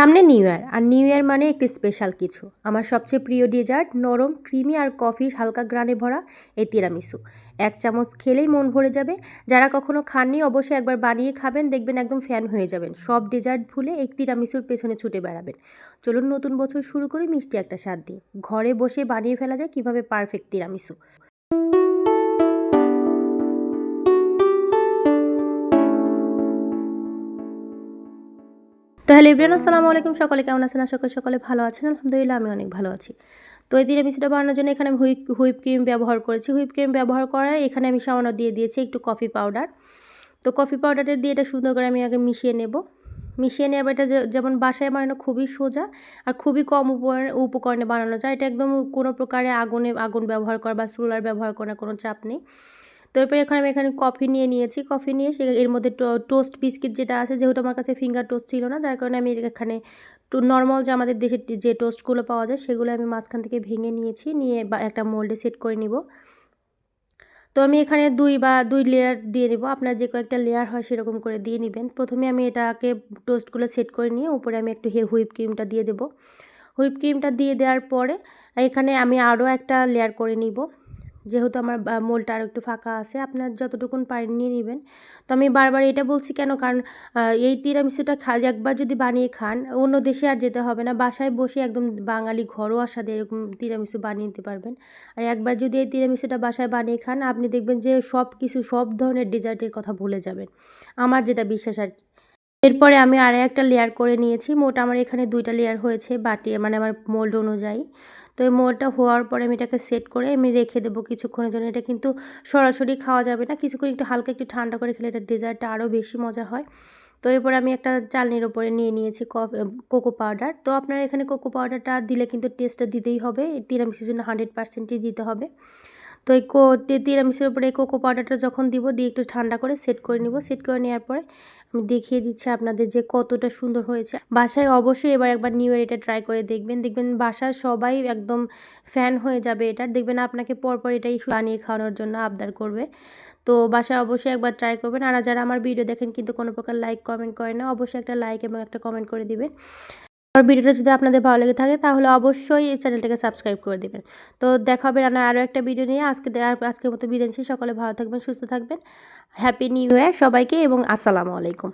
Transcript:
সামনে new year, আর new year মানে একটি স্পেশাল কিছু। আমার সবচেয়ে প্রিয় ডেজার্ট, নরম ক্রিমি আর কফির হালকা গ্রানে ভরা এই তিরামিসু। এক চামচ খেলেই মন ভরে যাবে। যারা কখনো খাননি অবশ্যই একবার বানিয়ে খাবেন, দেখবেন একদম ফ্যান হয়ে যাবেন। সব ডেজার্ট ভুলে এই তিরামিসুর পেছনে ছুটে বেড়াবেন। চলুন নতুন বছর শুরু করি মিষ্টি একটা স্বাদ দিয়ে। ঘরে বসে বানিয়ে ফেলা যায় কীভাবে পারফেক্ট তিরামিসু। তো হ্যালো এভরিওয়ান, আসসালামু আলাইকুম। সকলে কেমন আছেন? আশা করি সকলে ভালো আছেন। আলহামদুলিল্লাহ আমি অনেক ভালো আছি। তো এই তিরামিসুটা বানানোর জন্য এখানে আমি হুইপ ক্রিম ব্যবহার করেছি। হুইপ ক্রিম ব্যবহার করার এখানে আমি সামান্য দিয়ে দিয়েছি একটু কফি পাউডার। তো কফি পাউডারটা দিয়ে এটা সুন্দর করে আমি আগে মিশিয়ে নেব। মিশিয়ে নেওয়ার এটা যেমন বাসায় বানানো খুবই সোজা আর খুবই কম উপকরণে বানানো যায়। এটা একদম কোনো প্রকারে আগুন ব্যবহার করা বা সোলার ব্যবহার করার কোনো চাপ নেই। তো এরপরে এখানে কফি নিয়েছি। কফি নিয়ে এর মধ্যে টোস্ট বিস্কিট যেটা আছে, যেহেতু আমার কাছে ফিঙ্গার টোস্ট ছিল না, যার কারণে আমি এখানে নর্মাল যে আমাদের দেশের যে টোস্টগুলো পাওয়া যায় সেগুলো আমি মাঝখান থেকে ভেঙে নিয়েছি, নিয়ে বা একটা মোল্ডে সেট করে নিব। তো আমি এখানে দুই লেয়ার দিয়ে নেব। আপনার যে কয়েকটা লেয়ার হয় সেরকম করে দিয়ে নেবেন। প্রথমে আমি এটাকে টোস্টগুলো সেট করে নিয়ে উপরে আমি একটু হুইপ ক্রিমটা দিয়ে দেব। হুইপ ক্রিমটা দিয়ে দেওয়ার পরে এখানে আমি আরও একটা লেয়ার করে নিব। যেহেতু আমার মোলটা আরও একটু ফাঁকা আছে, আপনার যতটুকুন পারেন নিয়ে নেবেন। তো আমি বারবার এটা বলছি কেন, কারণ এই তিরামিসুটা একবার যদি বানিয়ে খান, অন্য দেশে আর যেতে হবে না, বাসায় বসে একদম বাঙালি ঘরোয়া স্বাদে এরকম তিরামিসু বানিয়ে নিতে পারবেন। আর একবার যদি এই তিরামিসুটা বাসায় বানিয়ে খান, আপনি দেখবেন যে সব ধরনের ডেজার্টের কথা ভুলে যাবেন, আমার যেটা বিশ্বাস আর কি। এরপরে আমি আরও একটা লেয়ার করে নিয়েছি। মোট আমার এখানে 2টা লেয়ার হয়েছে বাটি, মানে আমার মোল্ড অনুযায়ী। তো এই মোল্ডটা হওয়ার পরে আমি এটাকে সেট করে আমি রেখে দেবো কিছুক্ষণের জন্য। এটা কিন্তু সরাসরি খাওয়া যাবে না, কিছুক্ষণ একটু হালকা একটু ঠান্ডা করে খেলে এটা ডেজার্টটা আরও বেশি মজা হয়। তো এরপরে আমি একটা চালনির ওপরে নিয়েছি কোকো পাউডার। তো আপনারা এখানে কোকো পাউডারটা দিলে কিন্তু টেস্টটা দিতেই হবে, তিরামিসুর জন্য 100%ই দিতে হবে। তো এই তিরামিসুর উপরে এই কোকো পাউডারটা যখন দিয়ে একটু ঠান্ডা করে সেট করে নিব। সেট করে নেওয়ার পরে আমি দেখিয়ে দিচ্ছি আপনাদের যে কতটা সুন্দর হয়েছে। বাসায় অবশ্যই একবার নিউ ইয়ার এটা ট্রাই করে দেখবেন বাসার সবাই একদম ফ্যান হয়ে যাবে এটার। দেখবেন আপনাকে পরপর এটাই বানিয়ে খাওয়ানোর জন্য আবদার করবে। তো বাসায় অবশ্যই একবার ট্রাই করবেন। আর যারা আমার ভিডিও দেখেন কিন্তু কোনো প্রকার লাইক কমেন্ট করে না, অবশ্যই একটা লাইক এবং একটা কমেন্ট করে দিবেন। আর ভিডিওটা যদি আপনাদের ভালো লেগে থাকে তাহলে অবশ্যই এই চ্যানেলটাকে সাবস্ক্রাইব করে দেবেন। তো দেখা হবে আরও একটা ভিডিও নিয়ে। আজকের মতো বিদায় নিচ্ছি। সকলে ভালো থাকবেন, সুস্থ থাকবেন। হ্যাপি নিউ ইয়ার সবাইকে এবং আসসালামু আলাইকুম।